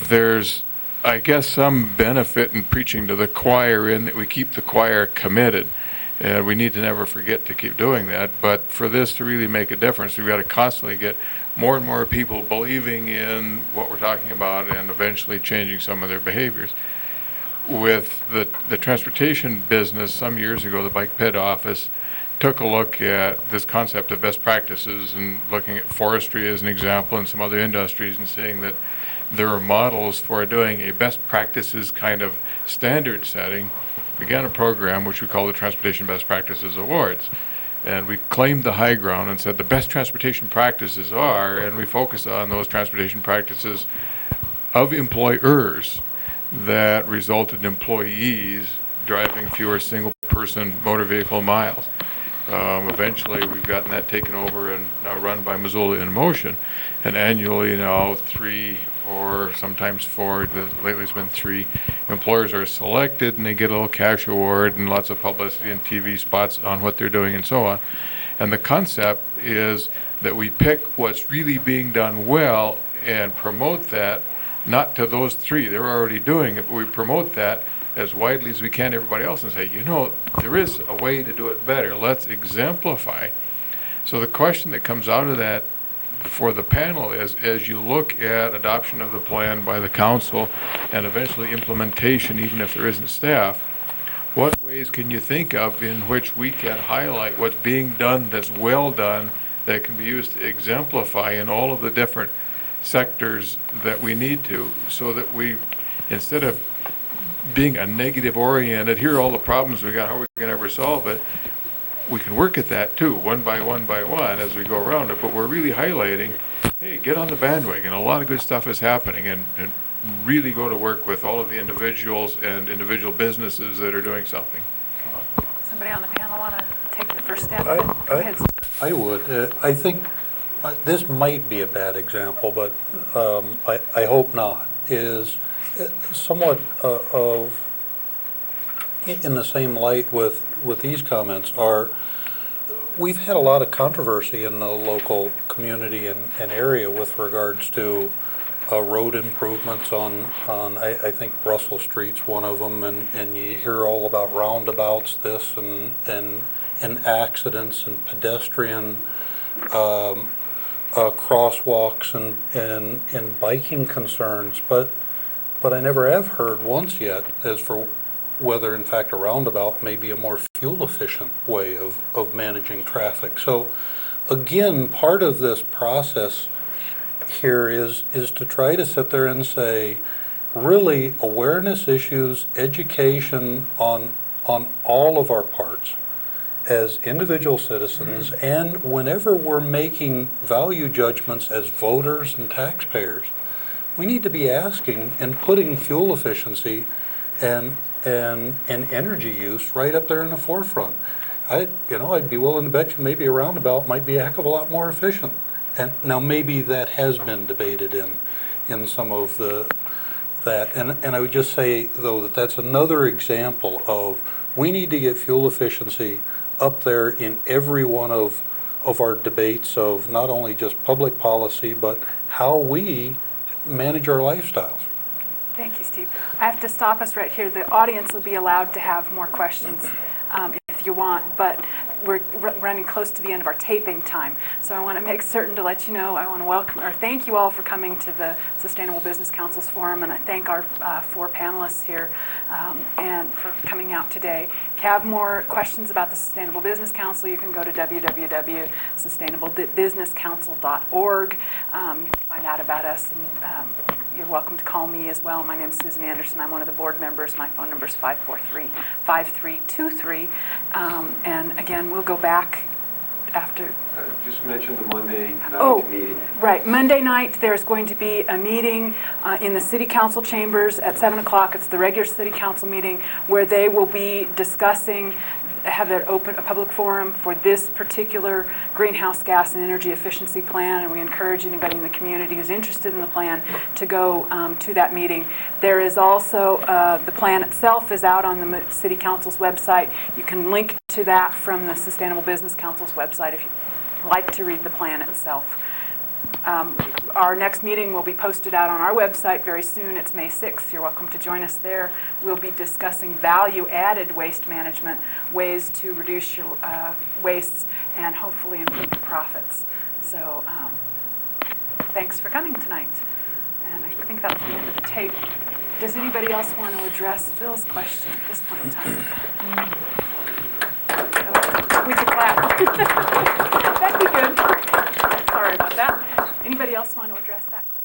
there's, I guess, some benefit in preaching to the choir in that we keep the choir committed. And we need to never forget to keep doing that. But for this to really make a difference, we've got to constantly get more and more people believing in what we're talking about and eventually changing some of their behaviors. With the transportation business, some years ago, the Bike Ped office took a look at this concept of best practices and looking at forestry as an example and some other industries and saying that there are models for doing a best practices kind of standard setting. Began a program which we call the Transportation Best Practices Awards. And we claimed the high ground and said the best transportation practices are, and we focus on those transportation practices of employers that resulted in employees driving fewer single-person motor vehicle miles. Eventually, we've gotten that taken over and now run by Missoula in Motion. And annually now 3 or sometimes 4, lately it's been 3, employers are selected and they get a little cash award and lots of publicity and TV spots on what they're doing and so on. And the concept is that we pick what's really being done well and promote that, not to those 3, they're already doing it, but we promote that as widely as we can to everybody else and say, you know, there is a way to do it better. Let's exemplify. So the question that comes out of that for the panel is, as you look at adoption of the plan by the council and eventually implementation, even if there isn't staff, what ways can you think of in which we can highlight what's being done that's well done that can be used to exemplify in all of the different sectors that we need to, so that we, instead of being a negative oriented, here are all the problems we got, how are we going to ever solve it, we can work at that too, one by one as we go around it, but we're really highlighting, hey, get on the bandwagon, a lot of good stuff is happening, and really go to work with all of the individuals and individual businesses that are doing something. Somebody on the panel want to take the first step? Go ahead. I would. I think this might be a bad example, but I hope not, is somewhat of in the same light with these comments are, we've had a lot of controversy in the local community and area with regards to road improvements on I think Russell Street's one of them, and you hear all about roundabouts, this and accidents and pedestrian crosswalks and biking concerns, but I never have heard once yet as for whether in fact a roundabout may be a more fuel efficient way of managing traffic. So again, part of this process here is to try to sit there and say, really, awareness issues, education on all of our parts as individual citizens, and whenever we're making value judgments as voters and taxpayers, we need to be asking and putting fuel efficiency and energy use right up there in the forefront. I'd be willing to bet you maybe a roundabout might be a heck of a lot more efficient. And now maybe that has been debated in some of that. And I would just say, though, that that's another example of we need to get fuel efficiency up there in every one of our debates of not only just public policy, but how we manage our lifestyles. Thank you, Steve. I have to stop us right here. The audience will be allowed to have more questions if you want, but we're running close to the end of our taping time. So I want to make certain to let you know, I want to welcome or thank you all for coming to the Sustainable Business Council's forum, and I thank our 4 panelists here and for coming out today. If you have more questions about the Sustainable Business Council, you can go to www.sustainablebusinesscouncil.org. You can find out about us, and you're welcome to call me as well. My name is Susan Anderson. I'm one of the board members. My phone number is 543-5323. And again, we'll go back after? Just mention the Monday night Oh, meeting. right. Monday night, there's going to be a meeting in the City Council chambers at 7 o'clock. It's the regular City Council meeting where they will be discussing, have an open, a public forum for this particular greenhouse gas and energy efficiency plan, and we encourage anybody in the community who's interested in the plan to go to that meeting. There is also, the plan itself is out on the City Council's website. You can link to that from the Sustainable Business Council's website if you'd like to read the plan itself. Our next meeting will be posted out on our website very soon. It's May 6th. You're welcome to join us there. We'll be discussing value-added waste management, ways to reduce your wastes and hopefully improve your profits. So thanks for coming tonight. And I think that's the end of the tape. Does anybody else want to address Phil's question at this point in time? We could clap. That'd be good. Sorry about that. Anybody else want to address that question?